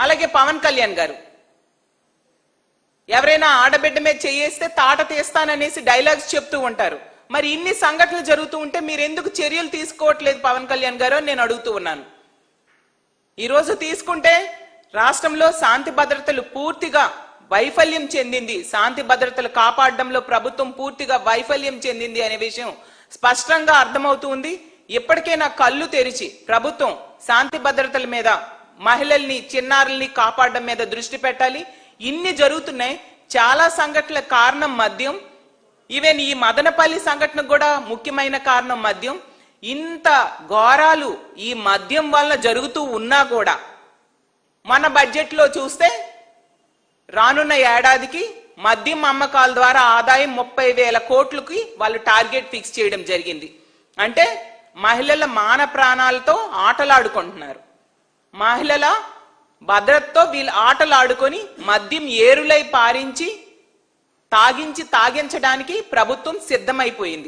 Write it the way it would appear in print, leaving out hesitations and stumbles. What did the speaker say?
అలాగే పవన్ కళ్యాణ్ గారు ఎవరైనా ఆడబిడ్డ మీద చేయేస్తే తాట తీస్తాననేసి డైలాగ్స్ చెప్తూ ఉంటారు. మరి ఇన్ని సంఘటనలు జరుగుతూ ఉంటే మీరు ఎందుకు చర్యలు తీసుకోవట్లేదు పవన్ కళ్యాణ్ గారు అని నేను అడుగుతూ ఉన్నాను. ఈరోజు తీసుకుంటే రాష్ట్రంలో శాంతి భద్రతలు పూర్తిగా వైఫల్యం చెందింది, శాంతి భద్రతలు కాపాడడంలో ప్రభుత్వం పూర్తిగా వైఫల్యం చెందింది అనే విషయం స్పష్టంగా అర్థమవుతుంది. ఇప్పటికైనా కళ్ళు తెరిచి ప్రభుత్వం శాంతి భద్రతల మీద, మహిళల్ని చిన్నారుల్ని కాపాడడం మీద దృష్టి పెట్టాలి. ఇన్ని జరుగుతున్నాయి, చాలా సంఘటనల కారణం మద్యం. ఈవెన్ ఈ మదనపల్లి సంఘటన కూడా ముఖ్యమైన కారణం మద్యం. ఇంత ఘోరాలు ఈ మద్యం వల్ల జరుగుతూ ఉన్నా కూడా మన బడ్జెట్ లో చూస్తే రానున్న ఏడాదికి మద్యం అమ్మకాల ద్వారా ఆదాయం 30,000 కోట్లకి వాళ్ళు టార్గెట్ ఫిక్స్ చేయడం జరిగింది. అంటే మహిళల మాన ప్రాణాలతో ఆటలాడుకుంటున్నారు. మహిళల భద్రతతో వీళ్ళు ఆటలాడుకొని మద్యం ఏరులై పారించి తాగించడానికి ప్రభుత్వం సిద్ధమైపోయింది.